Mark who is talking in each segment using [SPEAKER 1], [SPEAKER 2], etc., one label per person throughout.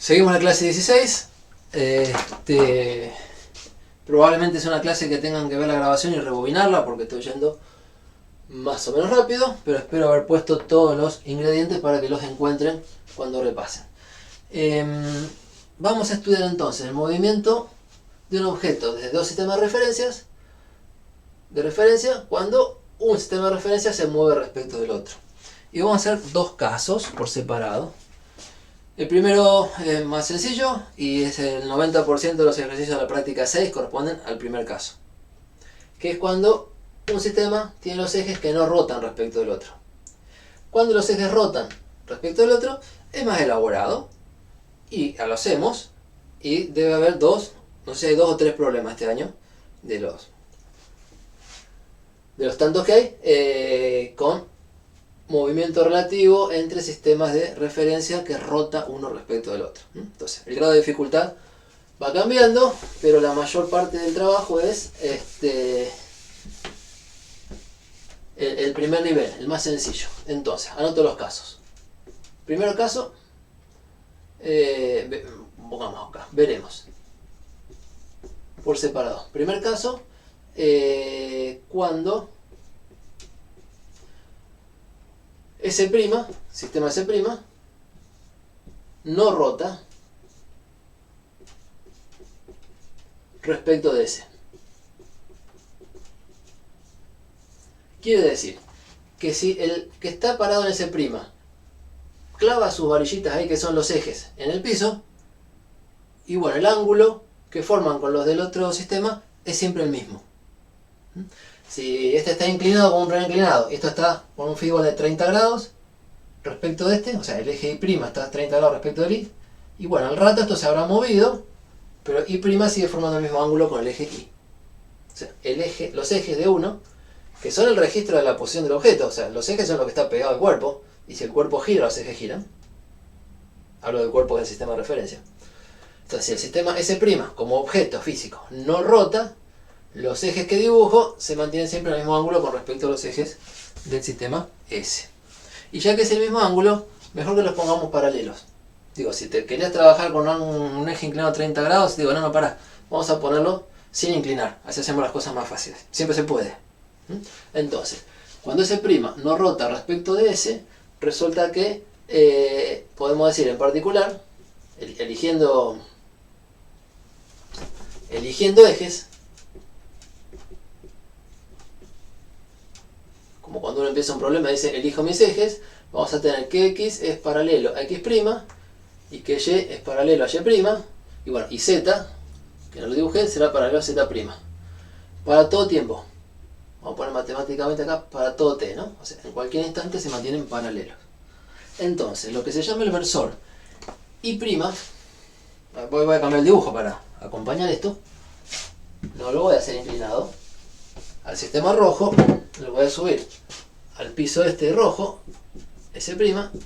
[SPEAKER 1] Seguimos la clase 16. Probablemente es una clase que tengan que ver la grabación y rebobinarla porque estoy yendo más o menos rápido, pero espero haber puesto todos los ingredientes para que los encuentren cuando repasen. Vamos a estudiar entonces el movimiento de un objeto desde dos sistemas de referencia cuando un sistema de referencia se mueve respecto del otro. Y vamos a hacer dos casos por separado. El primero es más sencillo y es el 90% de los ejercicios de la práctica 6 corresponden al primer caso, que es cuando un sistema tiene los ejes que no rotan respecto del otro. Cuando los ejes rotan respecto del otro es más elaborado y lo hacemos y debe haber dos, no sé, hay 2 o 3 problemas este año de los tantos que hay con movimiento relativo entre sistemas de referencia que rota uno respecto del otro. Entonces, el grado de dificultad va cambiando, pero la mayor parte del trabajo es el primer nivel, el más sencillo. Entonces, anoto los casos. Primer caso, pongamos acá, veremos por separado. Primer caso, cuando S', sistema S', no rota respecto de S. Quiere decir que si el que está parado en S' clava sus varillitas ahí que son los ejes en el piso, y bueno, el ángulo que forman con los del otro sistema es siempre el mismo. Si este está inclinado con un plano inclinado, esto está con un figura de 30 grados respecto de este, o sea, el eje Y' está a 30 grados respecto del Y, y bueno, al rato esto se habrá movido, pero Y' sigue formando el mismo ángulo con el eje Y. O sea, los ejes de uno, que son el registro de la posición del objeto, o sea, los ejes son lo que está pegado al cuerpo, y si el cuerpo gira, los ejes giran. Hablo del cuerpo del sistema de referencia. Entonces, si el sistema S' como objeto físico no rota, los ejes que dibujo se mantienen siempre en el mismo ángulo con respecto a los ejes del sistema S. Y ya que es el mismo ángulo, mejor que los pongamos paralelos. Digo, si te querías trabajar con un eje inclinado a 30 grados, digo, no, pará, vamos a ponerlo sin inclinar, así hacemos las cosas más fáciles. Siempre se puede. Entonces, cuando S' no rota respecto de S, resulta que podemos decir en particular, eligiendo ejes, como cuando uno empieza un problema dice elijo mis ejes, vamos a tener que X es paralelo a X' y que Y es paralelo a Y', y bueno, y Z, que no lo dibujé, será paralelo a Z'. Para todo tiempo. Vamos a poner matemáticamente acá, para todo T, ¿no? O sea, en cualquier instante se mantienen paralelos. Entonces, lo que se llama el versor Y', voy a cambiar el dibujo para acompañar esto, no lo voy a hacer inclinado, al sistema rojo le voy a subir al piso este rojo, S',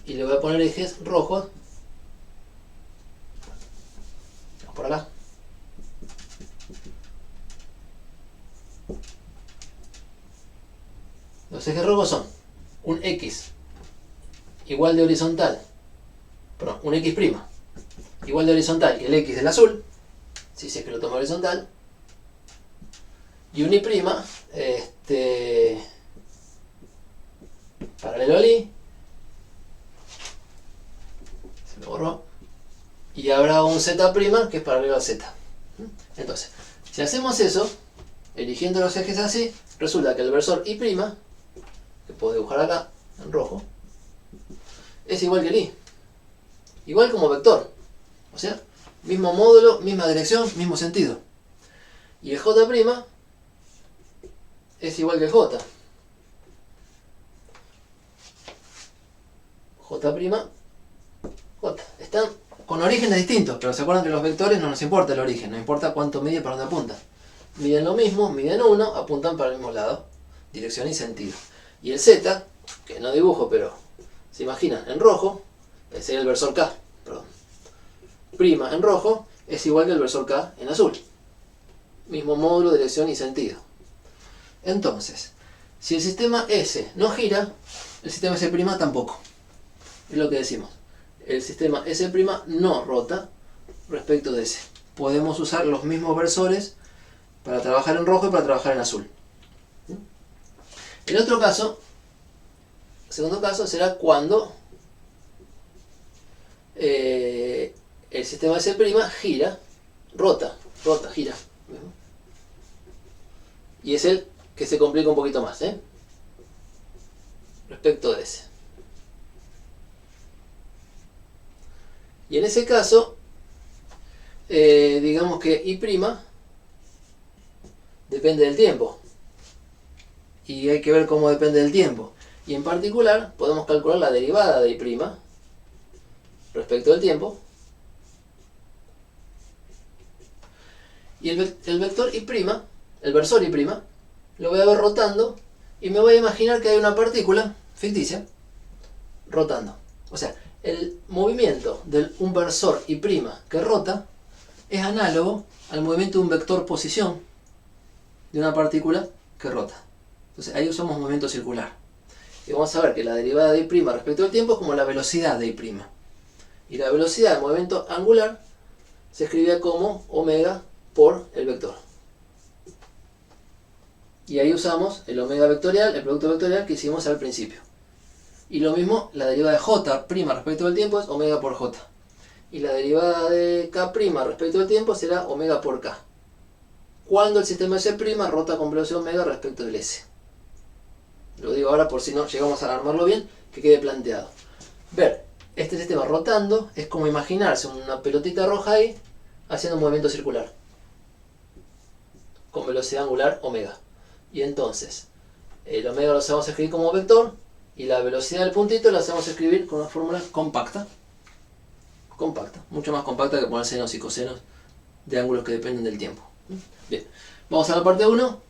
[SPEAKER 1] y le voy a poner ejes rojos, vamos por acá, los ejes rojos son un X igual de horizontal, perdón, un X' igual de horizontal que el X del azul, si es que lo tomo horizontal, y un Y' paralelo al Y, se me borró, y habrá un Z' que es paralelo al Z. Entonces, si hacemos eso, eligiendo los ejes así, resulta que el versor Y', que puedo dibujar acá en rojo, es igual que el Y, igual como vector, o sea, mismo módulo, misma dirección, mismo sentido. Y el J' es igual que el J. J. Están con orígenes distintos, pero se acuerdan que los vectores no nos importa el origen, nos importa cuánto mide y para dónde apunta. Miden lo mismo, miden 1, apuntan para el mismo lado, dirección y sentido. Y el Z, que no dibujo, pero se imaginan, en rojo, sería el versor K, perdón. Prima en rojo es igual que el versor K en azul. Mismo módulo, dirección y sentido. Entonces, si el sistema S no gira, el sistema S' tampoco. Es lo que decimos. el sistema S' no rota respecto de S. Podemos usar los mismos versores para trabajar en rojo y para trabajar en azul. El otro caso, segundo caso, será cuando el sistema S' gira, gira. Y es el que se complica un poquito más, respecto de ese. Y en ese caso, digamos que I' depende del tiempo. Y hay que ver cómo depende del tiempo. Y en particular, podemos calcular la derivada de I' respecto del tiempo. Y el vector I', el versor I', lo voy a ver rotando y me voy a imaginar que hay una partícula ficticia rotando. O sea, el movimiento de un versor I' que rota es análogo al movimiento de un vector posición de una partícula que rota. Entonces ahí usamos movimiento circular. Y vamos a ver que la derivada de I' respecto del tiempo es como la velocidad de I'. Y la velocidad del movimiento angular se escribía como omega por el vector. Y ahí usamos el omega vectorial, el producto vectorial que hicimos al principio. Y lo mismo, la derivada de J' respecto del tiempo es omega por J. Y la derivada de K' respecto del tiempo será omega por K. Cuando el sistema S' rota con velocidad omega respecto del S. Lo digo ahora por si no llegamos a armarlo bien, que quede planteado. Ver este sistema rotando es como imaginarse una pelotita roja ahí haciendo un movimiento circular. Con velocidad angular omega. Y entonces, el omega lo vamos a escribir como vector y la velocidad del puntito la vamos a escribir con una fórmula compacta. Compacta, mucho más compacta que poner senos y cosenos de ángulos que dependen del tiempo. Bien, vamos a la parte 1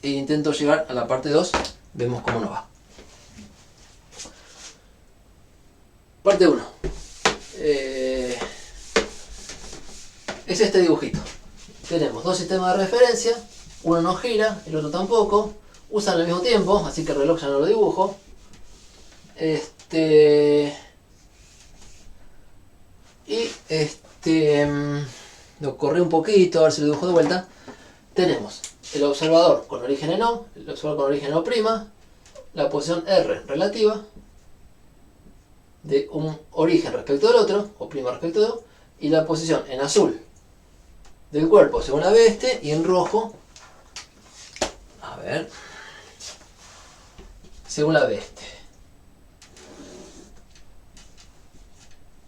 [SPEAKER 1] e intento llegar a la parte 2, vemos cómo nos va. Parte 1. Es este dibujito. Tenemos dos sistemas de referencia, uno no gira, el otro tampoco, usan al mismo tiempo, así que el reloj ya no lo dibujo. Lo corrí un poquito, a ver si lo dibujo de vuelta. Tenemos el observador con origen en O, el observador con origen en O', la posición R relativa de un origen respecto del otro, O' respecto de O, y la posición en azul del cuerpo según la B este, y en rojo, a ver, según la B este.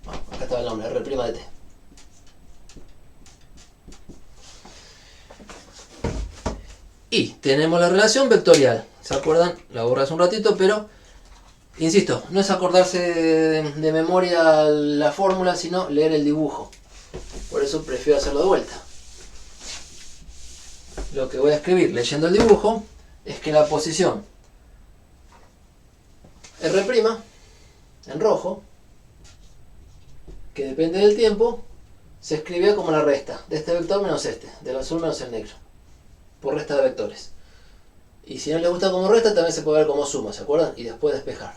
[SPEAKER 1] Bueno, acá estaba el nombre, R' de T. Y tenemos la relación vectorial. ¿Se acuerdan? La borré hace un ratito, pero insisto, no es acordarse de memoria la fórmula, sino leer el dibujo. Por eso prefiero hacerlo de vuelta. Lo que voy a escribir leyendo el dibujo es que la posición R' en rojo, que depende del tiempo, se escribía como la resta de este vector menos este, del azul menos el negro, por resta de vectores. Y si no les gusta como resta, también se puede ver como suma, ¿se acuerdan? Y después despejar.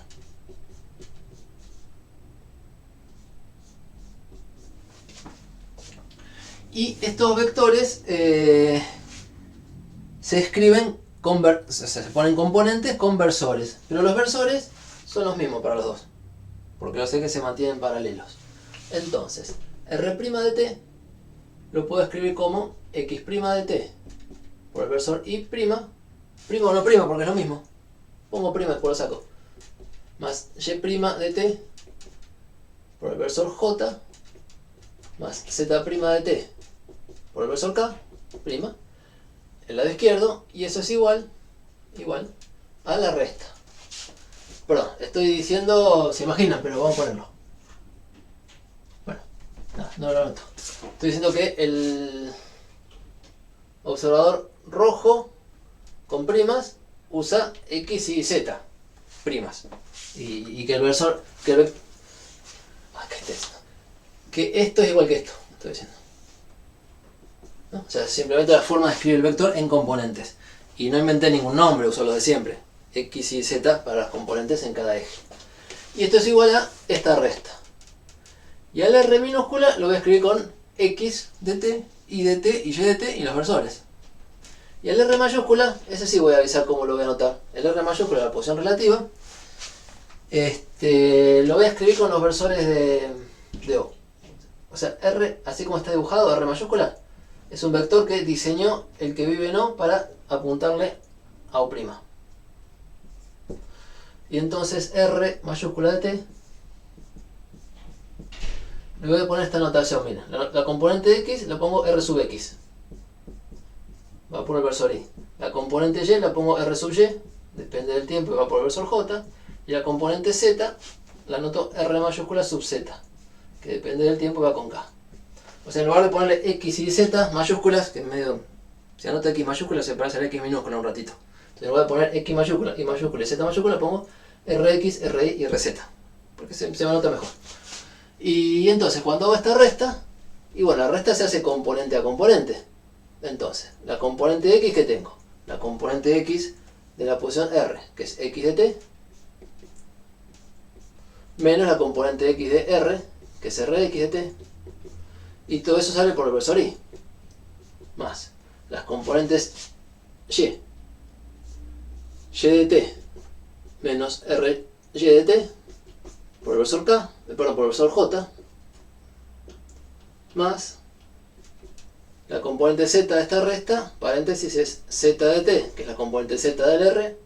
[SPEAKER 1] Y estos vectores se escriben, se ponen componentes con versores, pero los versores son los mismos para los dos, porque yo sé que se mantienen paralelos. Entonces, R' de T lo puedo escribir como X' de T por el versor I', prima o no prima porque es lo mismo, pongo prima después lo saco, más Y' de T por el versor J más Z' de T por el versor K', el lado izquierdo, y eso es igual a la resta. Perdón, estoy diciendo, se imaginan, pero vamos a ponerlo. Bueno, no lo noto. Estoy diciendo que el observador rojo con primas usa X y Z primas. Y que el versor, que esto es igual que esto, estoy diciendo. ¿No? O sea, simplemente la forma de escribir el vector en componentes. Y no inventé ningún nombre, uso los de siempre. X y Z para las componentes en cada eje. Y esto es igual a esta resta. Y al R minúscula lo voy a escribir con X de t, Y de t y Y de t y los versores. Y el R mayúscula, ese sí voy a avisar cómo lo voy a anotar. El R mayúscula, la posición relativa, lo voy a escribir con los versores de O. O sea, R, así como está dibujado, R mayúscula, es un vector que diseñó el que vive en O para apuntarle a O'. Y entonces R mayúscula de t, le voy a poner esta notación, mira, la componente de X la pongo R sub X. Va por el versor Y. La componente Y la pongo R sub Y, depende del tiempo y va por el versor J. Y la componente Z la anoto R mayúscula sub Z, que depende del tiempo y va con K. O sea, en lugar de ponerle X y Z mayúsculas, que en medio, si anota X mayúscula se parece al X minúscula un ratito. Entonces en lugar de poner X mayúscula, Y mayúscula y Z mayúscula, pongo RX, RY y RZ, porque se me anota mejor. Y entonces cuando hago esta resta, y bueno, la resta se hace componente a componente. Entonces, la componente de X que tengo, la componente X de la posición R, que es X de t, menos la componente X de R, que es Rx de t, y todo eso sale por el versor Y, más las componentes Y de t, menos Ry de t, por el versor K, perdón, por el versor J, más la componente Z de esta resta, paréntesis, es Z de t, que es la componente Z del R,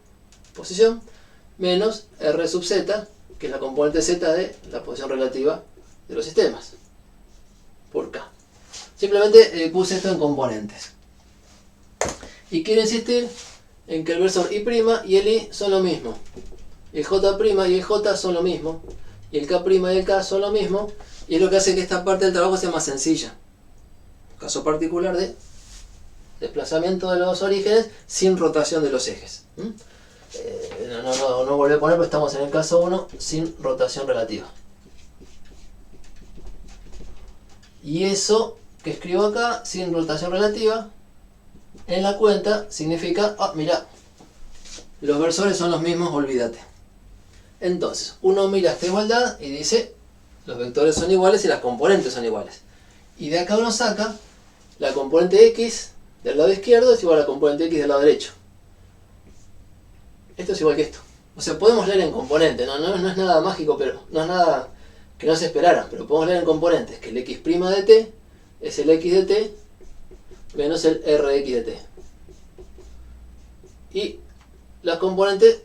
[SPEAKER 1] posición, menos R sub Z, que es la componente Z de la posición relativa de los sistemas, por K. Simplemente puse esto en componentes. Y quiero insistir en que el versor I' y el I son lo mismo. El J' y el J son lo mismo. Y el K' y el K son lo mismo. Y es lo que hace que esta parte del trabajo sea más sencilla. Caso particular de desplazamiento de los orígenes sin rotación de los ejes. No volví a poner, pero estamos en el caso 1 sin rotación relativa. Y eso que escribo acá, sin rotación relativa, en la cuenta significa, mira, los versores son los mismos, olvídate. Entonces, uno mira esta igualdad y dice, los vectores son iguales y las componentes son iguales. Y de acá uno saca, la componente X del lado izquierdo es igual a la componente X del lado derecho. Esto es igual que esto. O sea, podemos leer en componentes, no es nada mágico, pero no es nada que no se esperara, pero podemos leer en componentes que el X' de t es el X de t menos el Rx de t. Y las componentes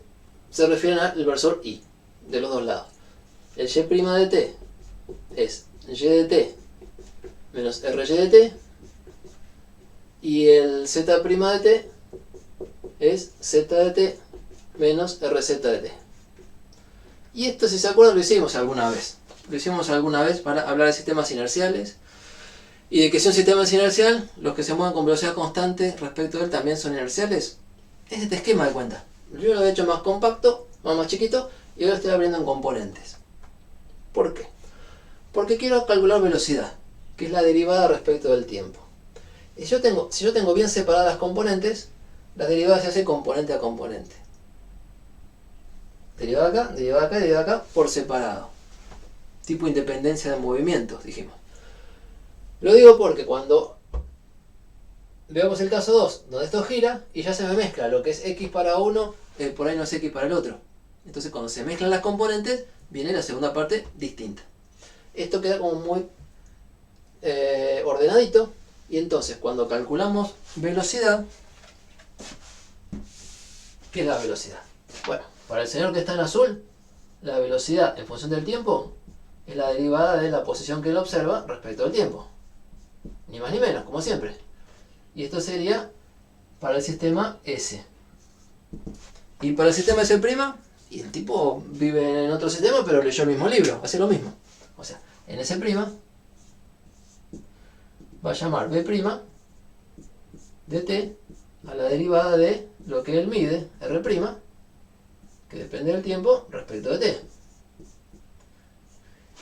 [SPEAKER 1] se refieren al versor Y, de los dos lados. El Y' de t es Y de t menos Ry de t, y el Z' de t es Z de t menos Rz de t. Y esto, si se acuerdan, lo hicimos alguna vez. Lo hicimos alguna vez para hablar de sistemas inerciales. Y de que si un sistema es inercial, los que se mueven con velocidad constante respecto a él también son inerciales. Es este esquema de cuenta. Yo lo he hecho más compacto, más chiquito, y ahora lo estoy abriendo en componentes. ¿Por qué? Porque quiero calcular velocidad, que es la derivada respecto del tiempo. Y si yo tengo bien separadas las componentes, las derivadas se hacen componente a componente. Derivada acá, derivada acá, derivada acá, por separado. Tipo independencia de movimientos, dijimos. Lo digo porque cuando veamos el caso 2, donde esto gira y ya se me mezcla lo que es X para uno, por ahí no es X para el otro. Entonces cuando se mezclan las componentes, viene la segunda parte distinta. Esto queda como muy ordenadito, y entonces cuando calculamos velocidad, ¿qué es la velocidad? Bueno, para el señor que está en azul, la velocidad en función del tiempo es la derivada de la posición que él observa respecto al tiempo. Ni más ni menos, como siempre. Y esto sería para el sistema S. Y para el sistema S', y el tipo vive en otro sistema, pero leyó el mismo libro, hace lo mismo. O sea, en S' va a llamar B' de t a la derivada de lo que él mide, R', que depende del tiempo respecto de t.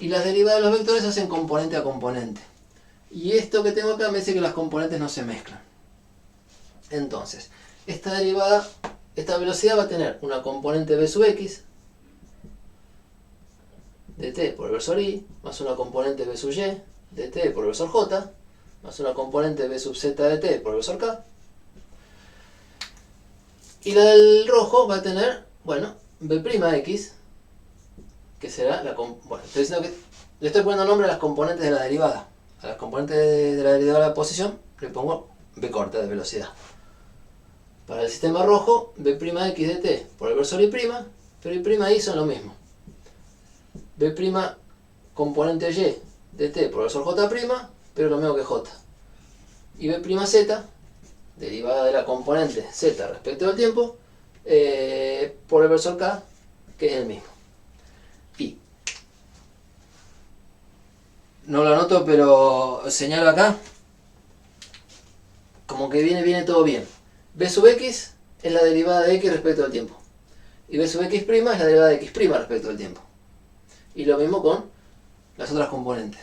[SPEAKER 1] Y las derivadas de los vectores se hacen componente a componente. Y esto que tengo acá me dice que las componentes no se mezclan. Entonces, esta derivada, esta velocidad va a tener una componente b sub x de t por el versor i, más una componente b sub y de t por el versor j, más una componente b sub z de t por el versor k. Y la del rojo va a tener, bueno, b'x, que será la... Bueno, estoy diciendo que le estoy poniendo nombre a las componentes de la derivada. A las componentes de la derivada de la posición le pongo b corta de velocidad. Para el sistema rojo, b'x de t por el versor i', pero i' son lo mismo. B' componente y de t por el versor j', pero lo mismo que j. Y b'z, derivada de la componente z respecto del tiempo, por el versor k, que es el mismo. Y no lo anoto, pero señalo acá, como que viene todo bien. B sub x es la derivada de x respecto al tiempo. Y b sub x' es la derivada de x' respecto al tiempo. Y lo mismo con las otras componentes.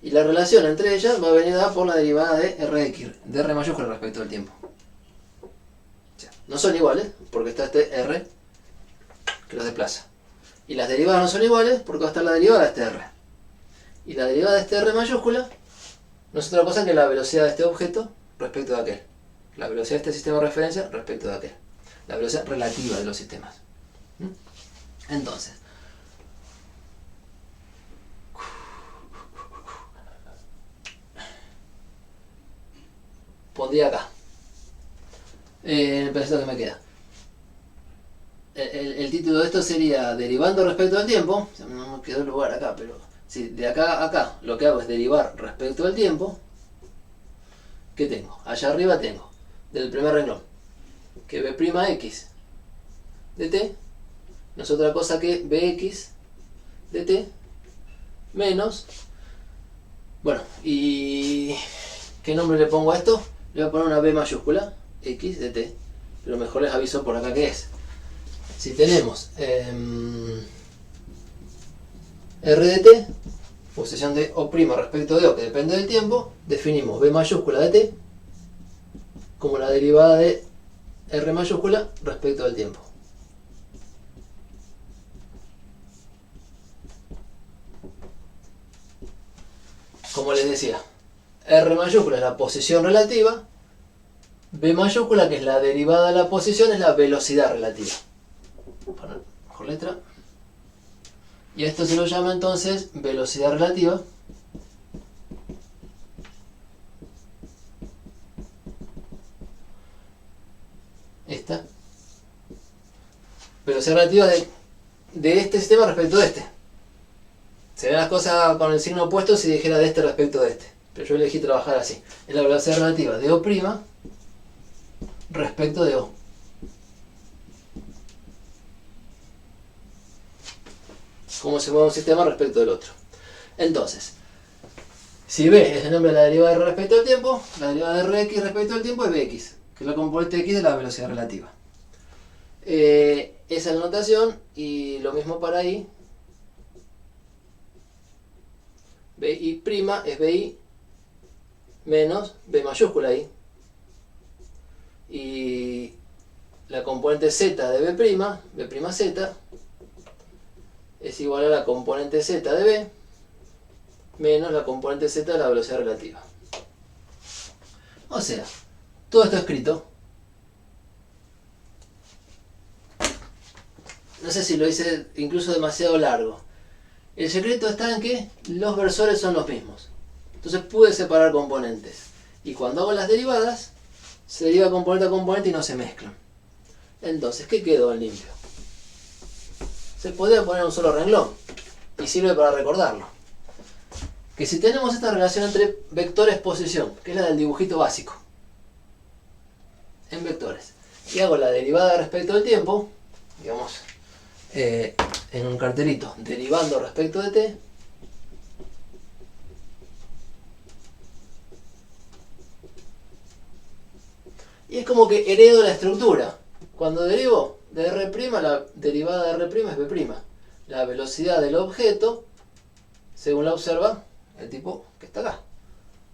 [SPEAKER 1] Y la relación entre ellas va a venir dada por la derivada de rx, de r mayúscula respecto al tiempo. O sea, no son iguales, porque está este r que los desplaza. Y las derivadas no son iguales, porque va a estar la derivada de este r. Y la derivada de este r mayúscula no es otra cosa que la velocidad de este objeto respecto de aquel. La velocidad de este sistema de referencia respecto de aquel. La velocidad relativa de los sistemas. Entonces, pondría acá el pedacito que me queda. El título de esto sería derivando respecto al tiempo. No me quedó el lugar acá, pero si de acá a acá lo que hago es derivar respecto al tiempo, ¿qué tengo? Allá arriba tengo, del primer renglón, que b'x de t no es otra cosa que bx de t menos, bueno, y ¿qué nombre le pongo a esto? Le voy a poner una b mayúscula, x de t, pero mejor les aviso por acá qué es. Si tenemos r de t, posición de o' respecto de o, que depende del tiempo, definimos b mayúscula de t como la derivada de r mayúscula respecto del tiempo. Como les decía, r mayúscula es la posición relativa, b mayúscula, que es la derivada de la posición, es la velocidad relativa. Poner mejor letra. Y esto se lo llama entonces velocidad relativa. Esta. Velocidad relativa de este sistema respecto de este. Serían las cosas con el signo opuesto si dijera de este respecto de este. Pero yo elegí trabajar así. Es la velocidad relativa de O' respecto de O. Cómo se mueve un sistema respecto del otro. Entonces, si B es el nombre de la derivada de R respecto al tiempo, la derivada de Rx respecto al tiempo es Bx, que es la componente X de la velocidad relativa. Esa es la notación, y lo mismo para I. BI' es BI menos B mayúscula I. Y la componente Z de B'Z, es igual a la componente Z de B menos la componente Z de la velocidad relativa. O sea, todo esto escrito. No sé si lo hice incluso demasiado largo. El secreto está en que los versores son los mismos. Entonces pude separar componentes. Y cuando hago las derivadas, se deriva componente a componente y no se mezclan. Entonces, ¿qué quedó en limpio? Se podría poner un solo renglón. Y sirve para recordarlo. Que si tenemos esta relación entre vectores posición, que es la del dibujito básico, en vectores, y hago la derivada respecto del tiempo, digamos, en un cartelito, derivando respecto de t, y es como que heredo la estructura. Cuando derivo de R', la derivada de R' es B'. La velocidad del objeto, según la observa el tipo que está acá.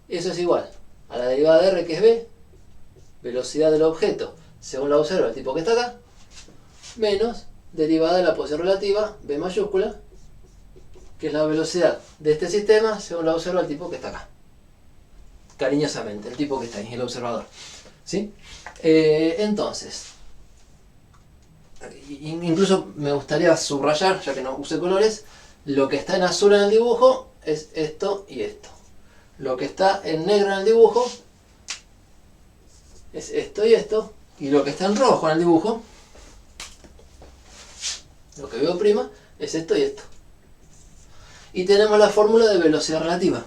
[SPEAKER 1] Eso es igual a la derivada de R, que es B, velocidad del objeto, según la observa el tipo que está acá, menos derivada de la posición relativa, B mayúscula, que es la velocidad de este sistema según la observa el tipo que está acá. Cariñosamente, el tipo que está ahí, el observador. ¿Sí? Entonces, incluso me gustaría subrayar, ya que no use colores, lo que está en azul en el dibujo es esto y esto. Lo que está en negro en el dibujo es esto y esto. Y lo que está en rojo en el dibujo, lo que veo prima, es esto y esto. Y tenemos la fórmula de velocidad relativa.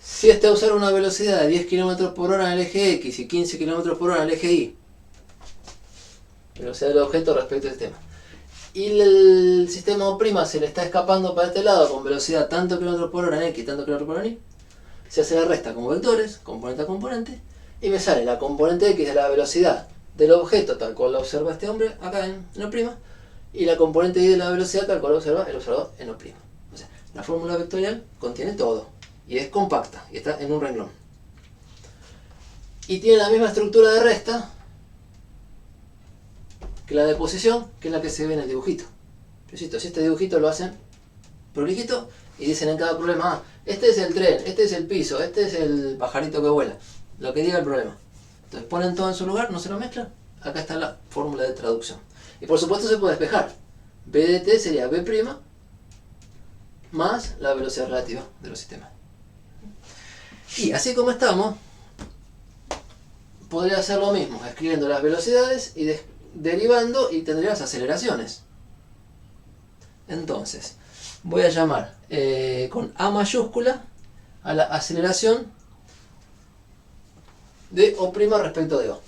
[SPEAKER 1] Si este usar una velocidad de 10 km por hora en el eje X y 15 km por hora en el eje Y, velocidad del objeto respecto al sistema, y el sistema O' se le está escapando para este lado con velocidad tanto km por hora en X, tanto km por hora en Y, se hace la resta con vectores, componente a componente, y me sale la componente X de la velocidad del objeto tal cual lo observa este hombre acá en O', y la componente Y de la velocidad tal cual lo observa el observador en O'. O sea, la fórmula vectorial contiene todo, y es compacta, y está en un renglón. Y tiene la misma estructura de resta que la de posición, que es la que se ve en el dibujito. Pero si este dibujito lo hacen prolijito y dicen en cada problema, ah, este es el tren, este es el piso, este es el pajarito que vuela, lo que diga el problema. Entonces ponen todo en su lugar, no se lo mezclan, acá está la fórmula de traducción. Y por supuesto se puede despejar. B de t sería B' más la velocidad relativa de los sistemas. Y así como estamos, podría hacer lo mismo, escribiendo las velocidades y derivando, y tendría las aceleraciones. Entonces, voy a llamar con A mayúscula a la aceleración de O' respecto de O.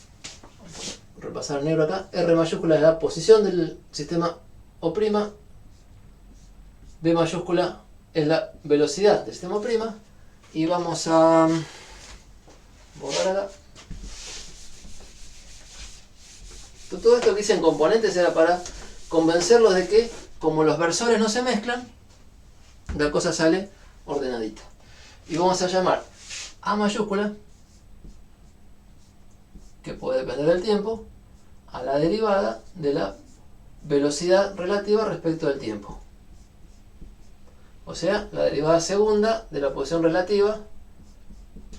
[SPEAKER 1] Repasar en negro acá. R mayúscula es la posición del sistema O'. B mayúscula es la velocidad del sistema O'. Y vamos a borrar acá. Todo esto que hice en componentes era para convencerlos de que, como los versores no se mezclan, la cosa sale ordenadita. Y vamos a llamar A mayúscula, que puede depender del tiempo, a la derivada de la velocidad relativa respecto del tiempo. O sea, la derivada segunda de la posición relativa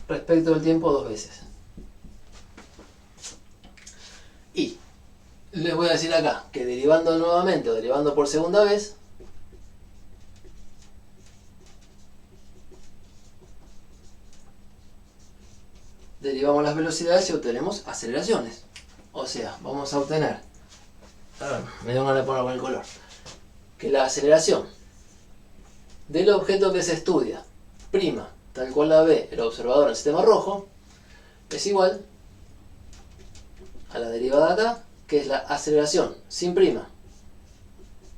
[SPEAKER 1] respecto del tiempo dos veces. Y les voy a decir acá que derivando nuevamente o derivando por segunda vez, derivamos las velocidades y obtenemos aceleraciones. O sea, vamos a obtener, me dio ganas de ponerlo con el color, que la aceleración del objeto que se estudia, prima, tal cual la ve el observador en el sistema rojo, es igual a la derivada acá, que es la aceleración sin prima,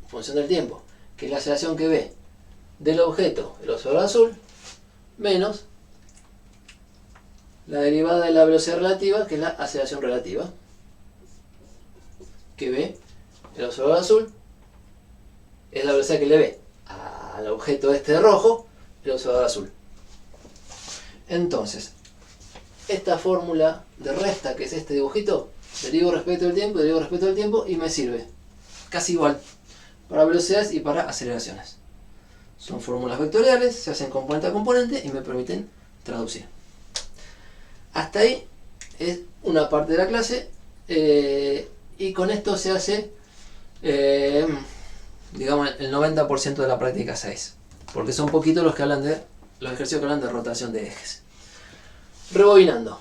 [SPEAKER 1] en función del tiempo, que es la aceleración que ve del objeto el observador azul, menos la derivada de la velocidad relativa, que es la aceleración relativa, que ve el observador azul, es la velocidad que le ve al objeto este de rojo, el observador azul. Entonces, esta fórmula de resta, que es este dibujito, derivo respecto del tiempo, y me sirve casi igual para velocidades y para aceleraciones. Son fórmulas vectoriales, se hacen componente a componente y me permiten traducir. Hasta ahí es una parte de la clase, y con esto se hace, digamos, el 90% de la práctica 6, porque son poquitos los ejercicios que hablan de rotación de ejes. Rebobinando,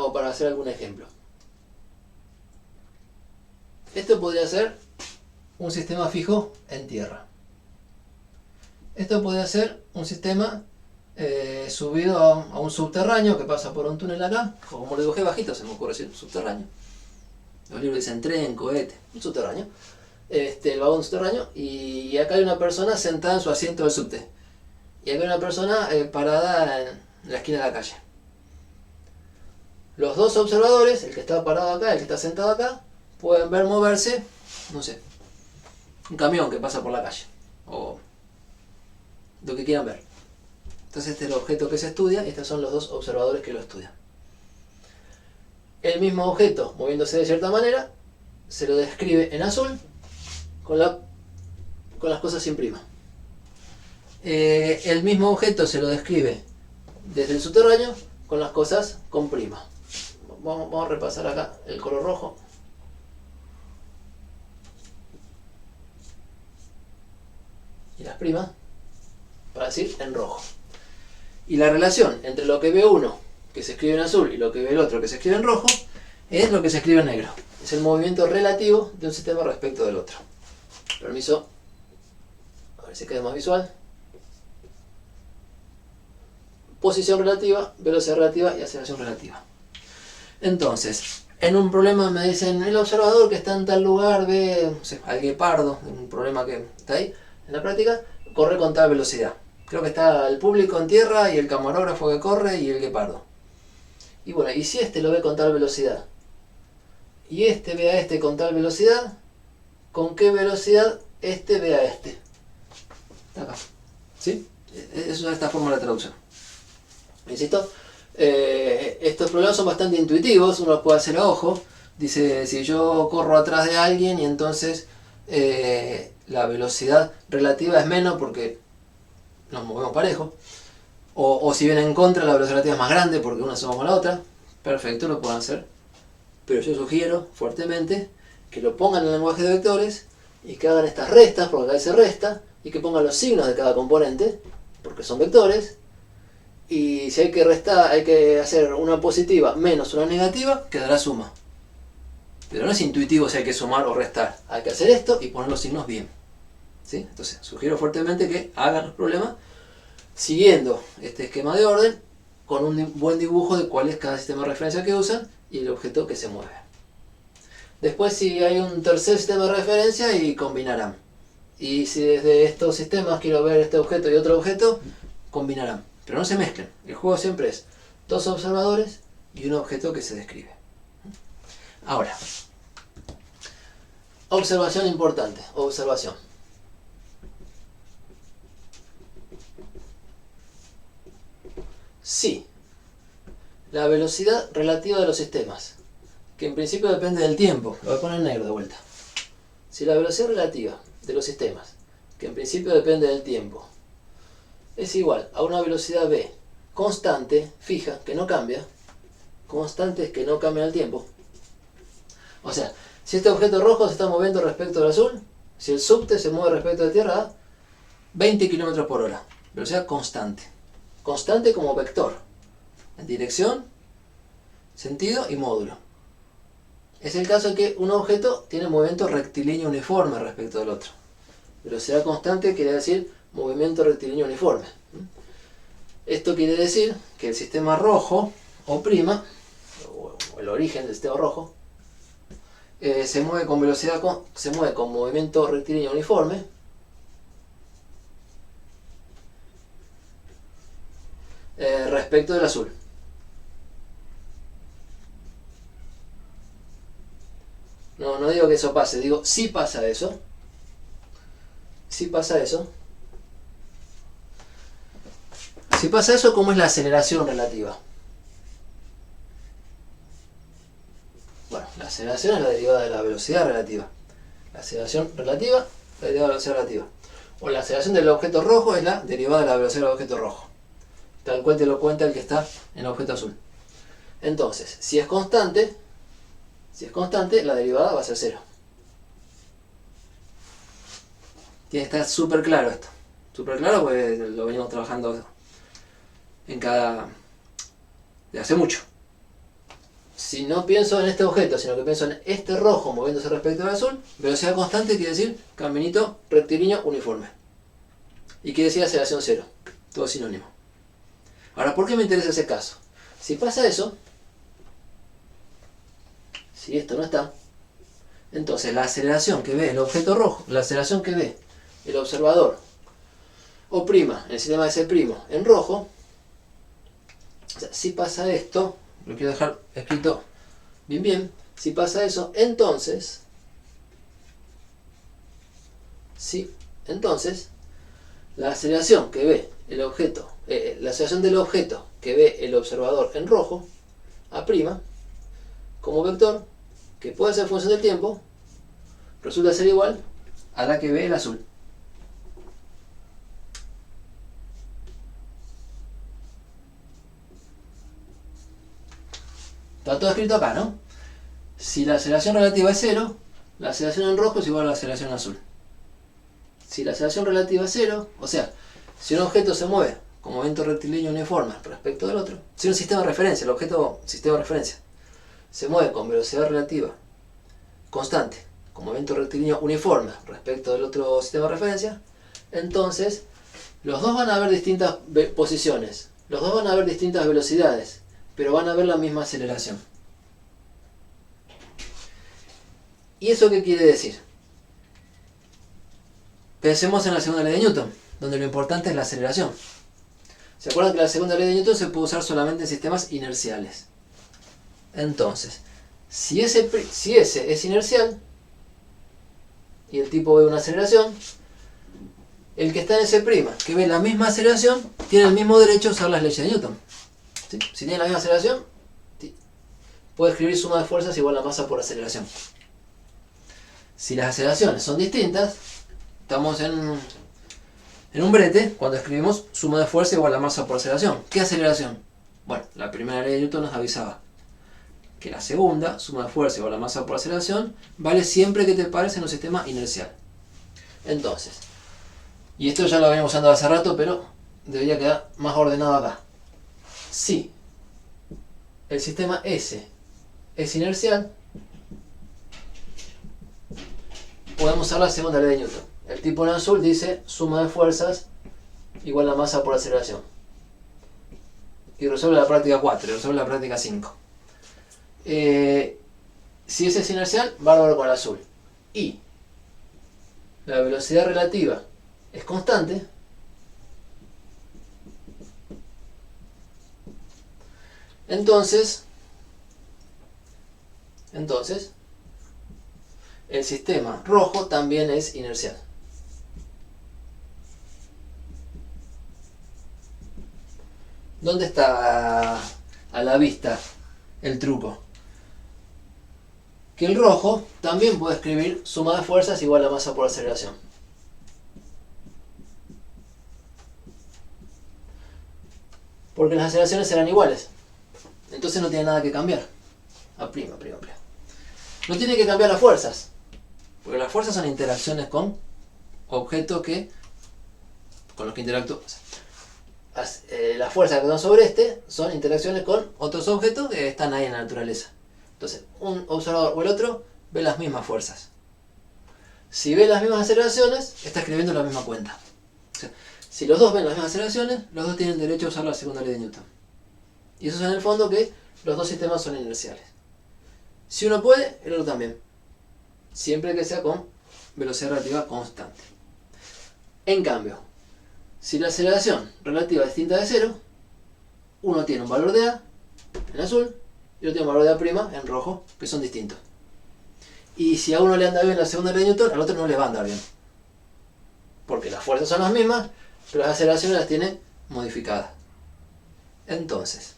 [SPEAKER 1] o para hacer algún ejemplo. Esto podría ser un sistema fijo en tierra. Esto podría ser un sistema subido a un subterráneo que pasa por un túnel acá. Como lo dibujé bajito, se me ocurre decir subterráneo. Los libros dicen tren, cohete, un subterráneo. El vagón subterráneo. Y acá hay una persona sentada en su asiento del subte. Y acá hay una persona parada en la esquina de la calle. Los dos observadores, el que está parado acá y el que está sentado acá, pueden ver moverse, no sé, un camión que pasa por la calle, o lo que quieran ver. Entonces este es el objeto que se estudia, y estos son los dos observadores que lo estudian. El mismo objeto, moviéndose de cierta manera, se lo describe en azul, con la con las cosas sin prima. El mismo objeto se lo describe desde el subterráneo con las cosas con prima. Vamos a repasar acá el color rojo. Y las primas, para decir en rojo. Y la relación entre lo que ve uno, que se escribe en azul, y lo que ve el otro, que se escribe en rojo, es lo que se escribe en negro. Es el movimiento relativo de un sistema respecto del otro. Permiso, a ver si queda más visual. Posición relativa, velocidad relativa y aceleración relativa. Entonces, en un problema me dicen, el observador que está en tal lugar ve, no sé, al guepardo, un problema que está ahí, en la práctica, corre con tal velocidad. Creo que está el público en tierra y el camarógrafo que corre y el guepardo. Y bueno, y si este lo ve con tal velocidad, y este ve a este con tal velocidad, ¿con qué velocidad este ve a este? Está acá. ¿Sí? Eso es esta forma de la traducción. Insisto, estos problemas son bastante intuitivos, uno los puede hacer a ojo. Dice, si yo corro atrás de alguien y entonces la velocidad relativa es menos porque nos movemos parejo, o si viene en contra la velocidad relativa es más grande porque una se va con la otra, perfecto, lo pueden hacer. Pero yo sugiero fuertemente que lo pongan en el lenguaje de vectores y que hagan estas restas, porque acá se resta, y que pongan los signos de cada componente, porque son vectores. Y si hay que restar, hay que hacer una positiva menos una negativa, quedará suma. Pero no es intuitivo si hay que sumar o restar. Hay que hacer esto y poner los signos bien. ¿Sí? Entonces, sugiero fuertemente que hagan los problemas siguiendo este esquema de orden, con un buen dibujo de cuál es cada sistema de referencia que usan y el objeto que se mueve. Después, si hay un tercer sistema de referencia, y combinarán. Y si desde estos sistemas quiero ver este objeto y otro objeto, combinarán. Pero no se mezclen. El juego siempre es dos observadores y un objeto que se describe. Ahora, observación importante. Observación. Si la velocidad relativa de los sistemas, que en principio depende del tiempo, lo voy a poner en negro de vuelta. Si la velocidad relativa de los sistemas, que en principio depende del tiempo, es igual a una velocidad v constante, fija, que no cambia, constantes que no cambian el tiempo. O sea, si este objeto rojo se está moviendo respecto al azul, si el subte se mueve respecto a la Tierra a 20 km por hora, velocidad constante. Constante como vector, en dirección, sentido y módulo. Es el caso en que un objeto tiene movimiento rectilíneo uniforme respecto al otro. Velocidad constante quiere decir movimiento rectilíneo uniforme. Esto quiere decir que el sistema rojo, o prima, o el origen del sistema rojo, se mueve con velocidad, se mueve con movimiento rectilíneo uniforme, respecto del azul. No digo que eso pase, digo si pasa eso. Si pasa eso. Si pasa eso, ¿cómo es la aceleración relativa? Bueno, la aceleración es la derivada de la velocidad relativa. La aceleración relativa es la derivada de la velocidad relativa. O la aceleración del objeto rojo es la derivada de la velocidad del objeto rojo. Tal cual te lo cuenta el que está en el objeto azul. Entonces, si es constante, la derivada va a ser 0. Tiene que estar súper claro esto. Súper claro porque lo venimos trabajando de hace mucho. Si no pienso en este objeto, sino que pienso en este rojo moviéndose respecto al azul, velocidad constante quiere decir caminito rectilíneo uniforme. Y quiere decir aceleración 0. Todo sinónimo. Ahora, ¿por qué me interesa ese caso? Si pasa eso, si esto no está, entonces la aceleración que ve el objeto rojo, la aceleración que ve el observador, o prima, el sistema de ese primo, en rojo, o sea, si pasa esto, lo quiero dejar escrito bien, si pasa eso, entonces, la aceleración que ve el objeto, la aceleración del objeto que ve el observador en rojo, a prima, como vector, que puede ser función del tiempo, resulta ser igual a la que ve el azul. Está todo escrito acá, ¿no? Si la aceleración relativa es 0, la aceleración en rojo es igual a la aceleración en azul. Si la aceleración relativa es 0, o sea, si un objeto se mueve como evento rectilíneo uniforme respecto del otro, si un sistema de referencia, el objeto sistema de referencia, se mueve con velocidad relativa constante como evento rectilíneo uniforme respecto del otro sistema de referencia, entonces los dos van a haber distintas posiciones, los dos van a haber distintas velocidades, pero van a haber la misma aceleración. ¿Y eso qué quiere decir? Pensemos en la segunda ley de Newton, donde lo importante es la aceleración. ¿Se acuerdan que la segunda ley de Newton se puede usar solamente en sistemas inerciales? Entonces, si ese es inercial, y el tipo ve una aceleración, el que está en ese', que ve la misma aceleración, tiene el mismo derecho a usar las leyes de Newton. ¿Sí? Si tiene la misma aceleración, puede escribir suma de fuerzas igual a masa por aceleración. Si las aceleraciones son distintas, estamos en un brete cuando escribimos suma de fuerza igual a masa por aceleración. ¿Qué aceleración? Bueno, la primera ley de Newton nos avisaba que la segunda, suma de fuerza igual a masa por aceleración, vale siempre que te pares en un sistema inercial. Entonces, y esto ya lo venimos usando hace rato, pero debería quedar más ordenado acá. Si el sistema S es inercial, podemos usar la segunda ley de Newton. El tipo en azul dice suma de fuerzas igual a masa por aceleración. Y resuelve la práctica 4, y resuelve la práctica 5. Si ese es inercial, bárbaro con el azul. Y la velocidad relativa es constante, entonces el sistema rojo también es inercial. ¿Dónde está a la vista el truco? Que el rojo también puede escribir suma de fuerzas igual a masa por aceleración. Porque las aceleraciones serán iguales. Entonces no tiene nada que cambiar. A prima. No tiene que cambiar las fuerzas. Porque las fuerzas son interacciones con objetos con los que interactúan. Las fuerzas que están sobre son interacciones con otros objetos que están ahí en la naturaleza. Entonces, un observador o el otro ve las mismas fuerzas. Si ve las mismas aceleraciones, está escribiendo la misma cuenta. O sea, si los dos ven las mismas aceleraciones, los dos tienen derecho a usar la segunda ley de Newton. Y eso es en el fondo que los dos sistemas son inerciales. Si uno puede, el otro también. Siempre que sea con velocidad relativa constante. En cambio, si la aceleración relativa es distinta de 0, uno tiene un valor de A en azul y otro tiene un valor de A' en rojo, que son distintos. Y si a uno le anda bien la segunda ley de Newton, al otro no le va a andar bien. Porque las fuerzas son las mismas, pero las aceleraciones las tiene modificadas. Entonces,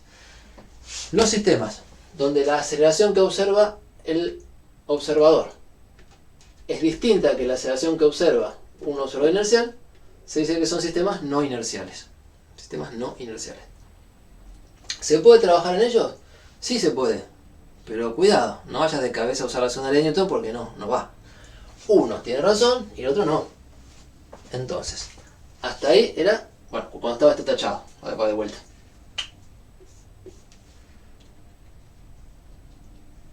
[SPEAKER 1] los sistemas donde la aceleración que observa el observador es distinta que la aceleración que observa un observador inercial, se dice que son sistemas no inerciales. Sistemas no inerciales. ¿Se puede trabajar en ellos? Sí se puede. Pero cuidado, no vayas de cabeza a usar la segunda ley de Newton porque no va. Uno tiene razón y el otro no. Entonces, hasta ahí era, bueno, cuando estaba este tachado. Ahora de vuelta.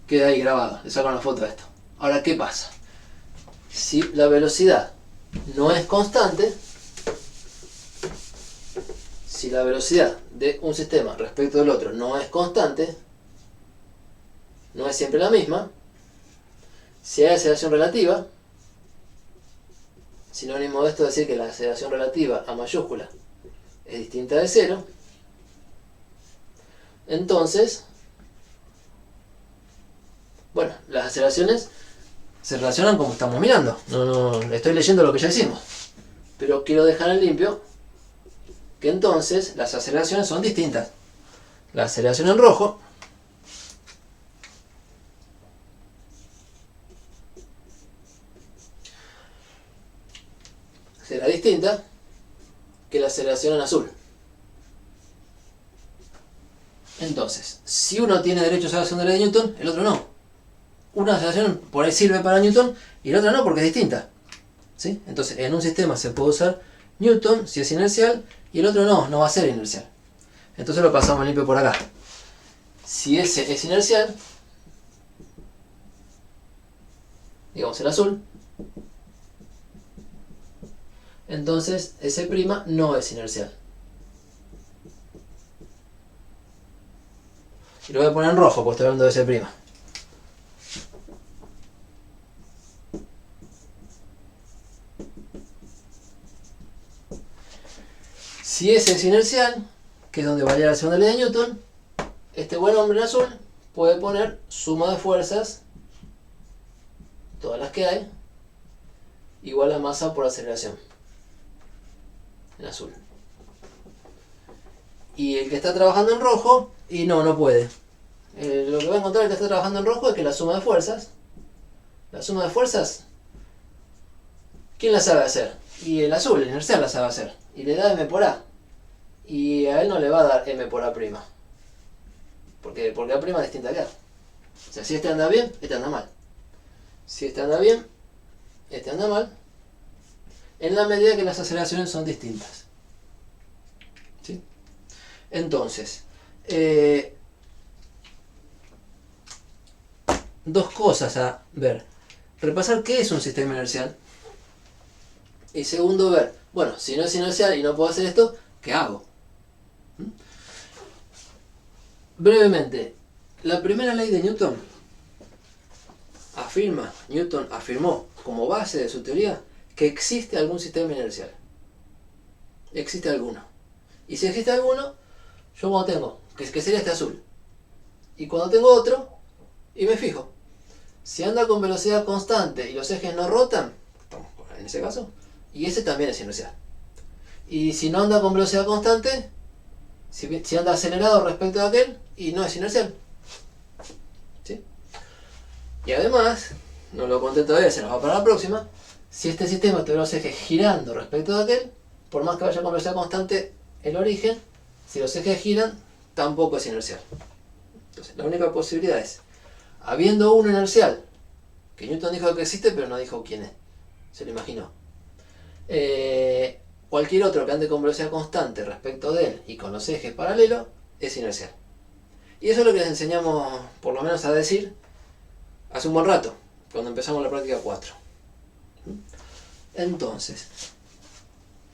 [SPEAKER 1] Queda ahí grabado, le saco una foto a esto. Ahora, ¿qué pasa? Si la velocidad no es constante, si la velocidad de un sistema respecto del otro no es constante, no es siempre la misma, si hay aceleración relativa, sinónimo de esto es decir que la aceleración relativa a mayúscula es distinta de 0, entonces, bueno, las aceleraciones se relacionan como estamos mirando. No, estoy leyendo lo que ya hicimos. Pero quiero dejar en limpio que entonces las aceleraciones son distintas. La aceleración en rojo será distinta que la aceleración en azul. Entonces, si uno tiene derecho a usar la segunda ley de Newton, el otro no. Una aceleración por ahí sirve para Newton y la otra no porque es distinta. ¿Sí? Entonces, en un sistema se puede usar Newton si es inercial y el otro no va a ser inercial. Entonces lo pasamos limpio por acá. Si ese es inercial, digamos el azul, entonces ese' no es inercial. Y lo voy a poner en rojo porque estoy hablando de ese'. Si ese es inercial, que es donde varía la segunda ley de Newton, este buen hombre en azul puede poner suma de fuerzas, todas las que hay, igual a masa por aceleración, en azul. Y el que está trabajando en rojo, y no puede. Lo que va a encontrar el que está trabajando en rojo es que la suma de fuerzas, ¿quién la sabe hacer? Y el azul, el inercial, la sabe hacer. Y le da m por a. Y a él no le va a dar m por a'. Porque a' es distinta que a. O sea, si este anda bien, este anda mal. Si este anda bien, este anda mal. En la medida que las aceleraciones son distintas. ¿Sí? Entonces, dos cosas a ver. Repasar qué es un sistema inercial. Y segundo, ver, bueno, si no es inercial y no puedo hacer esto, ¿qué hago? Brevemente, la primera ley de Newton Newton afirmó como base de su teoría que existe algún sistema inercial. Existe alguno. Y si existe alguno, yo cuando tengo, que sería este azul, y cuando tengo otro, y me fijo, si anda con velocidad constante y los ejes no rotan, en ese caso, y ese también es inercial. Y si no anda con velocidad constante, si anda acelerado respecto a aquel, y no es inercial. ¿Sí? Y además, no lo conté todavía, se nos va para la próxima, si este sistema tuviera los ejes girando respecto a aquel, por más que vaya con velocidad constante el origen, si los ejes giran, tampoco es inercial. Entonces, la única posibilidad es, habiendo uno inercial, que Newton dijo que existe, pero no dijo quién es, se lo imaginó. Cualquier otro que ande con velocidad constante respecto de él y con los ejes paralelos, es inercial. Y eso es lo que les enseñamos, por lo menos a decir, hace un buen rato, cuando empezamos la práctica 4. Entonces,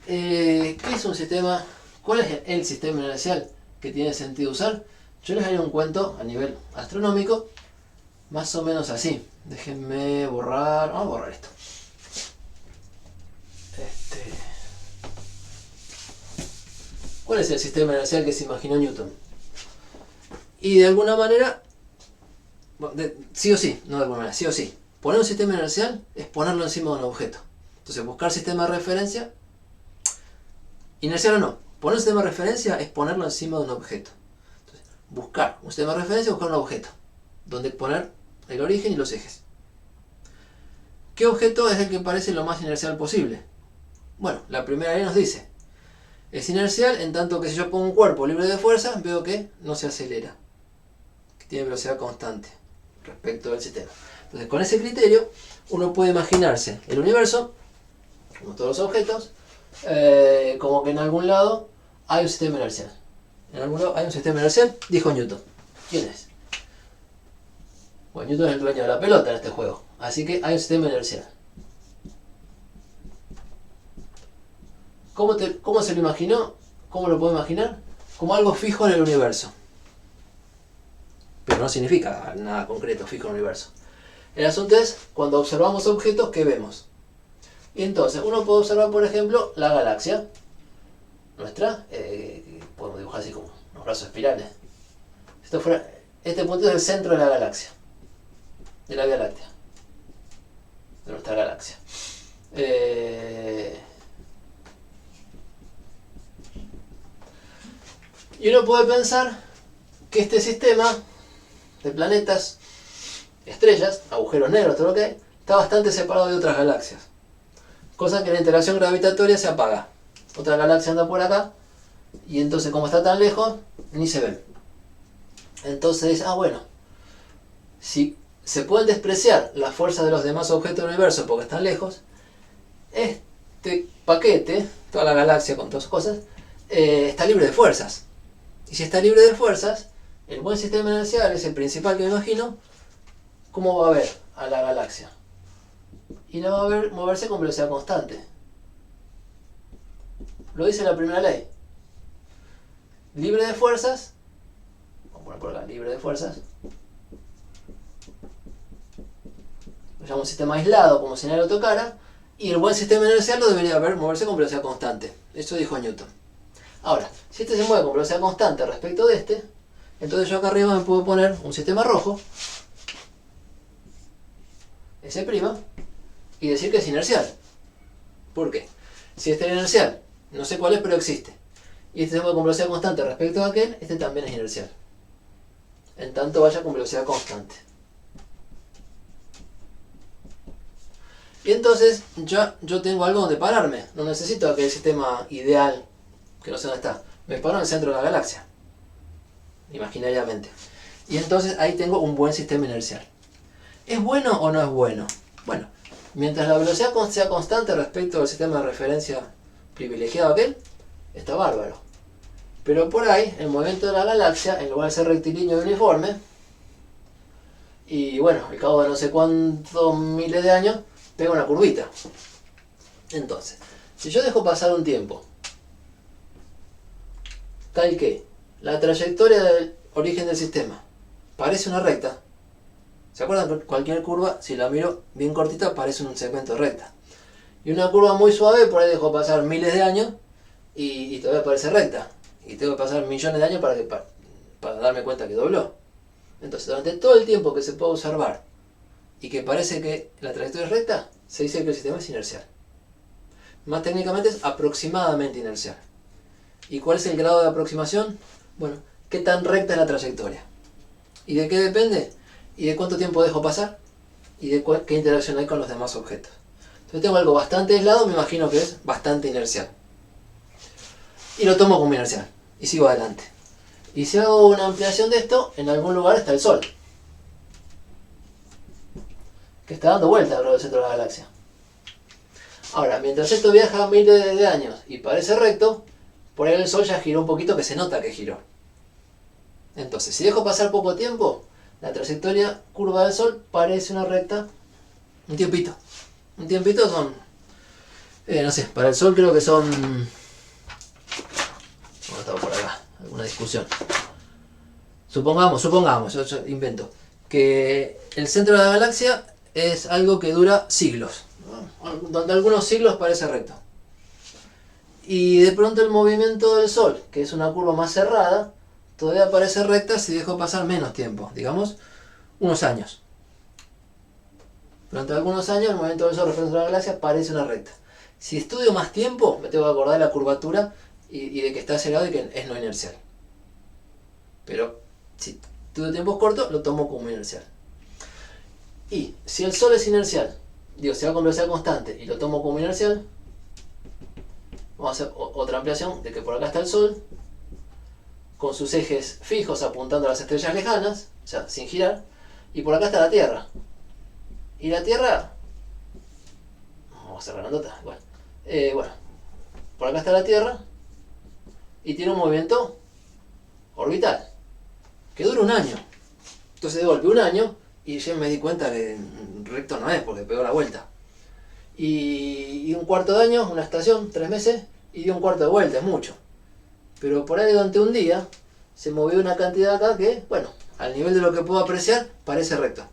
[SPEAKER 1] ¿qué es un sistema? ¿Cuál es el sistema inercial que tiene sentido usar? Yo les haré un cuento a nivel astronómico, más o menos así. Déjenme borrar, vamos a borrar esto. ¿Cuál es el sistema inercial que se imaginó Newton? Y de alguna manera, sí o sí, no de alguna manera, sí o sí, poner un sistema inercial es ponerlo encima de un objeto. Entonces, buscar sistema de referencia, inercial o no, poner un sistema de referencia es ponerlo encima de un objeto. Entonces, buscar un sistema de referencia es buscar un objeto, donde poner el origen y los ejes. ¿Qué objeto es el que parece lo más inercial posible? Bueno, la primera ley nos dice, es inercial en tanto que si yo pongo un cuerpo libre de fuerza, veo que no se acelera, que tiene velocidad constante respecto del sistema. Entonces, con ese criterio, uno puede imaginarse el universo, como todos los objetos, como que en algún lado hay un sistema inercial. En algún lado hay un sistema inercial, dijo Newton. ¿Quién es? Bueno, Newton es el dueño de la pelota en este juego, así que hay un sistema inercial. ¿Cómo se lo imaginó? ¿Cómo lo puedo imaginar? Como algo fijo en el universo. Pero no significa nada concreto, fijo en el universo. El asunto es, cuando observamos objetos, ¿qué vemos? Y entonces, uno puede observar, por ejemplo, la galaxia nuestra, podemos dibujar así como unos brazos espirales. Este punto es el centro de la galaxia, de la Vía Láctea, de nuestra galaxia. Y uno puede pensar que este sistema de planetas, estrellas, agujeros negros, todo lo que hay, está bastante separado de otras galaxias. Cosa que la interacción gravitatoria se apaga. Otra galaxia anda por acá, y entonces como está tan lejos, ni se ven. Entonces, bueno, si se pueden despreciar las fuerzas de los demás objetos del universo porque están lejos, este paquete, toda la galaxia con todas sus cosas, está libre de fuerzas. Y si está libre de fuerzas, el buen sistema inercial es el principal que me imagino. ¿Cómo va a ver a la galaxia? Y la va a ver moverse con velocidad constante. Lo dice la primera ley. Libre de fuerzas. Vamos a poner por acá, libre de fuerzas. Lo llamo un sistema aislado, como si nadie lo tocara. Y el buen sistema inercial lo debería ver moverse con velocidad constante. Eso dijo Newton. Ahora, si este se mueve con velocidad constante respecto de este, entonces yo acá arriba me puedo poner un sistema rojo, S', y decir que es inercial. ¿Por qué? Si este es inercial, no sé cuál es, pero existe, y este se mueve con velocidad constante respecto a aquel, este también es inercial. En tanto vaya con velocidad constante. Y entonces ya yo tengo algo donde pararme. No necesito aquel sistema ideal, que no sé dónde está. Me paro en el centro de la galaxia, imaginariamente. Y entonces ahí tengo un buen sistema inercial. ¿Es bueno o no es bueno? Bueno, mientras la velocidad sea constante respecto al sistema de referencia privilegiado aquel, está bárbaro. Pero por ahí, el movimiento de la galaxia, en lugar de ser rectilíneo y uniforme, y bueno, al cabo de no sé cuántos miles de años, pega una curvita. Entonces, si yo dejo pasar un tiempo, tal que la trayectoria del origen del sistema parece una recta, ¿se acuerdan que cualquier curva, si la miro bien cortita, parece un segmento recta? Y una curva muy suave, por ahí dejo pasar miles de años y todavía parece recta. Y tengo que pasar millones de años para darme cuenta que dobló. Entonces, durante todo el tiempo que se puede observar y que parece que la trayectoria es recta, se dice que el sistema es inercial. Más técnicamente es aproximadamente inercial. ¿Y cuál es el grado de aproximación? Bueno, ¿qué tan recta es la trayectoria? ¿Y de qué depende? ¿Y de cuánto tiempo dejo pasar? ¿Y de qué interacción hay con los demás objetos? Entonces tengo algo bastante aislado, me imagino que es bastante inercial. Y lo tomo como inercial. Y sigo adelante. Y si hago una ampliación de esto, en algún lugar está el Sol, que está dando vueltas alrededor del centro de la galaxia. Ahora, mientras esto viaja miles de años y parece recto, por ahí el Sol ya giró un poquito, que se nota que giró. Entonces, si dejo pasar poco tiempo, la trayectoria curva del Sol parece una recta un tiempito. Un tiempito son, no sé, para el Sol creo que son... ¿Cómo estaba por acá? Alguna discusión. Supongamos, yo invento, que el centro de la galaxia es algo que dura siglos, ¿no? Donde algunos siglos parece recto. Y de pronto el movimiento del Sol, que es una curva más cerrada, todavía parece recta si dejo pasar menos tiempo, digamos, unos años. Durante algunos años el movimiento del Sol respecto a la galaxia parece una recta. Si estudio más tiempo, me tengo que acordar de la curvatura y de que está acelerado y que es no inercial. Pero si estudio tiempos cortos, lo tomo como inercial. Y si el Sol es inercial, si va con velocidad constante y lo tomo como inercial, vamos a hacer otra ampliación de que por acá está el Sol, con sus ejes fijos apuntando a las estrellas lejanas, o sea, sin girar, y por acá está la Tierra. Y la Tierra, vamos a cerrar la nota, bueno, por acá está la Tierra, y tiene un movimiento orbital, que dura un año. Entonces de golpe un año, y ya me di cuenta que recto no es, porque pegó la vuelta. Y un cuarto de año, una estación, 3 meses, y dio un cuarto de vuelta, es mucho. Pero por ahí durante un día, se movió una cantidad acá que, bueno, al nivel de lo que puedo apreciar, parece recto.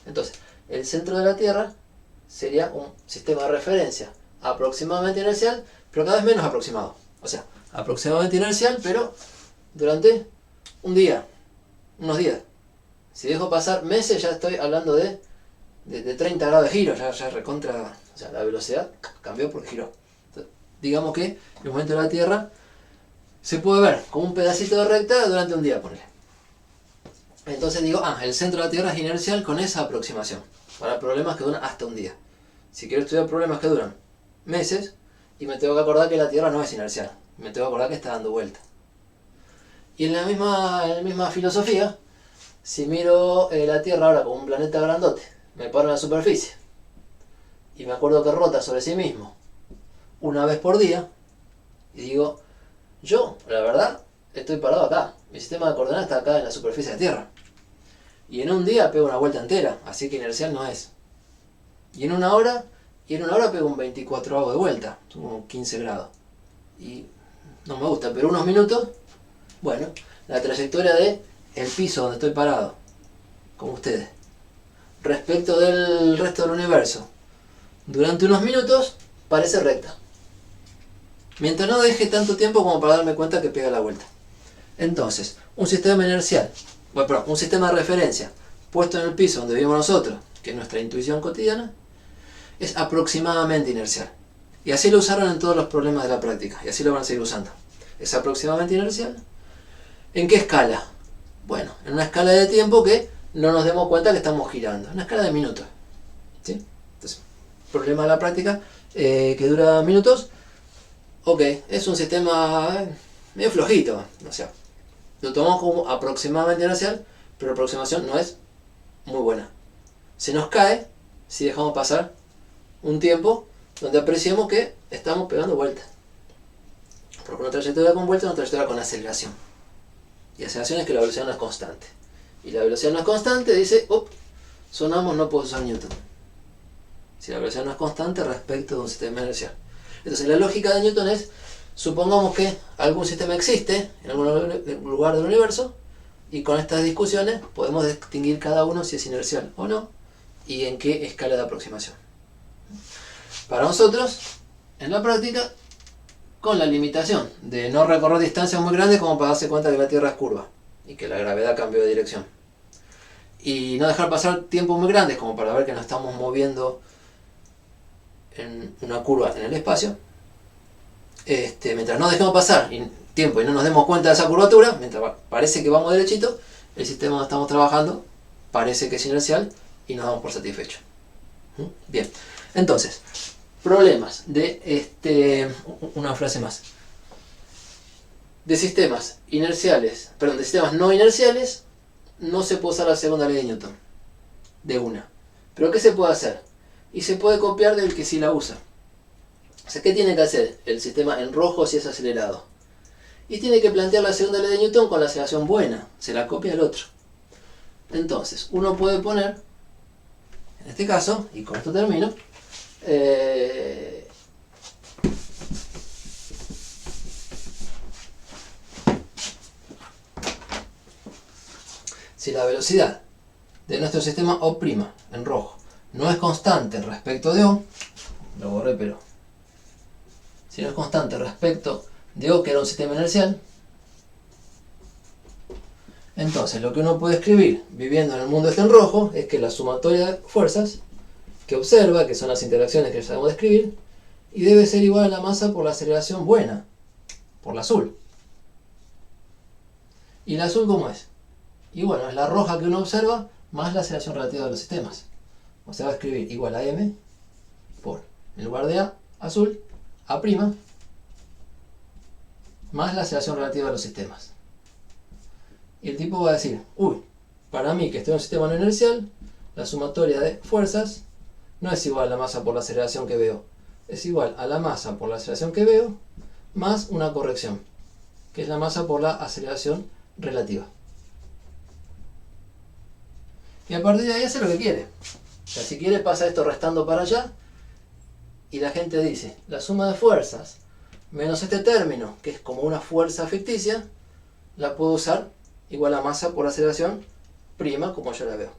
[SPEAKER 1] Entonces, el centro de la Tierra sería un sistema de referencia aproximadamente inercial, pero cada vez menos aproximado. O sea, aproximadamente inercial, pero durante un día, unos días. Si dejo pasar meses, ya estoy hablando de 30 grados de giro, ya recontra, o sea, la velocidad cambió porque giró. Entonces, digamos que el movimiento de la Tierra se puede ver como un pedacito de recta durante un día, ponele. Entonces digo, el centro de la Tierra es inercial con esa aproximación, para problemas que duran hasta un día. Si quiero estudiar problemas que duran meses, y me tengo que acordar que la Tierra no es inercial, me tengo que acordar que está dando vuelta. Y en la misma filosofía, si miro la Tierra ahora como un planeta grandote, me paro en la superficie y me acuerdo que rota sobre sí mismo una vez por día, y digo, yo, la verdad, estoy parado acá. Mi sistema de coordenadas está acá en la superficie de la Tierra. Y en un día pego una vuelta entera, así que inercial no es. Y en una hora pego un 24avo de vuelta, como 15 grados. Y no me gusta, pero unos minutos, bueno, la trayectoria de el piso donde estoy parado, como ustedes, respecto del resto del universo, durante unos minutos, parece recta. Mientras no deje tanto tiempo como para darme cuenta que pega la vuelta. Entonces, un sistema inercial, un sistema de referencia puesto en el piso donde vivimos nosotros, que es nuestra intuición cotidiana, es aproximadamente inercial. Y así lo usaron en todos los problemas de la práctica, y así lo van a seguir usando. Es aproximadamente inercial. ¿En qué escala? Bueno, en una escala de tiempo que no nos demos cuenta que estamos girando, una escala de minutos. ¿Sí? Entonces, problema de la práctica que dura minutos. Ok, es un sistema medio flojito, o sea, lo tomamos como aproximadamente inercial, pero la aproximación no es muy buena. Se nos cae si dejamos pasar un tiempo donde apreciemos que estamos pegando vueltas. Porque una trayectoria con vuelta es una trayectoria con aceleración. Y aceleración es que la velocidad no es constante. Y la velocidad no es constante, dice, sonamos, no puedo usar Newton. Si la velocidad no es constante respecto de un sistema inercial. Entonces la lógica de Newton es, supongamos que algún sistema existe en algún lugar del universo, y con estas discusiones podemos distinguir cada uno si es inercial o no, y en qué escala de aproximación. Para nosotros, en la práctica, con la limitación de no recorrer distancias muy grandes como para darse cuenta que la Tierra es curva, y que la gravedad cambió de dirección. Y no dejar pasar tiempos muy grandes como para ver que nos estamos moviendo en una curva en el espacio. Mientras no dejemos pasar tiempo y no nos demos cuenta de esa curvatura, mientras parece que vamos derechito, el sistema donde estamos trabajando parece que es inercial y nos damos por satisfechos. Bien, entonces, problemas de una frase más. De sistemas inerciales, perdón, de sistemas no inerciales, no se puede usar la segunda ley de Newton. De una. ¿Pero qué se puede hacer? Y se puede copiar del que sí la usa. O sea, ¿qué tiene que hacer el sistema en rojo si es acelerado? Y tiene que plantear la segunda ley de Newton con la aceleración buena. Se la copia al otro. Entonces, uno puede poner, en este caso, y con esto termino, si la velocidad de nuestro sistema O', en rojo, no es constante respecto de O, lo borré pero, si no es constante respecto de O, que era un sistema inercial, entonces lo que uno puede escribir viviendo en el mundo en rojo es que la sumatoria de fuerzas que observa, que son las interacciones que sabemos describir, y debe ser igual a la masa por la aceleración buena, por la azul. ¿Y la azul cómo es? Y bueno, es la roja que uno observa más la aceleración relativa de los sistemas. O sea, va a escribir igual a m por, en lugar de A, azul, A', más la aceleración relativa de los sistemas. Y el tipo va a decir, para mí que estoy en un sistema no inercial, la sumatoria de fuerzas no es igual a la masa por la aceleración que veo. Es igual a la masa por la aceleración que veo, más una corrección, que es la masa por la aceleración relativa. Y a partir de ahí hace lo que quiere. O sea, si quiere pasa esto restando para allá, y la gente dice, la suma de fuerzas menos este término, que es como una fuerza ficticia, la puedo usar igual a masa por aceleración prima, como yo la veo.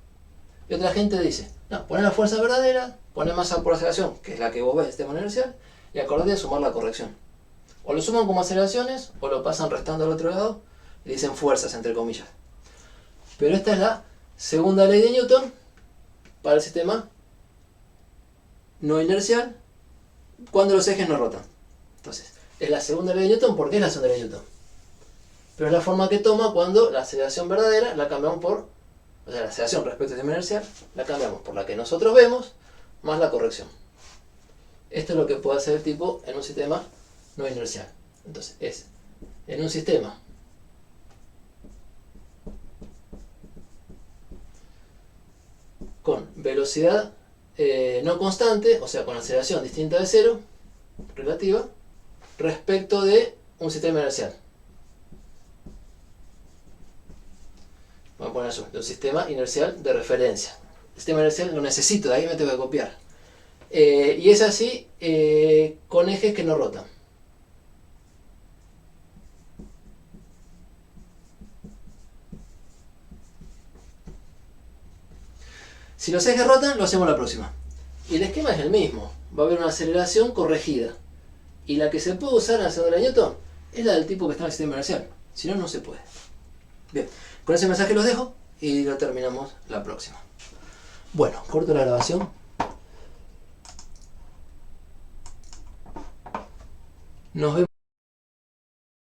[SPEAKER 1] Y otra gente dice, no, poné la fuerza verdadera, poné masa por aceleración, que es la que vos ves, sistema inercial, y acordate de sumar la corrección. O lo suman como aceleraciones, o lo pasan restando al otro lado, y dicen fuerzas, entre comillas. Pero esta es la segunda ley de Newton para el sistema no inercial, cuando los ejes no rotan. Entonces, es la segunda ley de Newton. ¿Por qué es la segunda ley de Newton? Pero es la forma que toma cuando la aceleración verdadera la cambiamos por, o sea, la aceleración respecto al sistema inercial la cambiamos por la que nosotros vemos más la corrección. Esto es lo que puede hacer el tipo en un sistema no inercial. Entonces, es en un sistema velocidad no constante, o sea, con aceleración distinta de cero, relativa, respecto de un sistema inercial. Vamos a poner eso, de un sistema inercial de referencia. El sistema inercial lo necesito, de ahí me tengo que copiar. Y es así con ejes que no rotan. Si los ejes rotan, lo hacemos la próxima. Y el esquema es el mismo. Va a haber una aceleración corregida. Y la que se puede usar en la segunda de Newton es la del tipo que está en el sistema inercial. Si no, no se puede. Bien, con ese mensaje los dejo y lo terminamos la próxima. Bueno, corto la grabación. Nos vemos.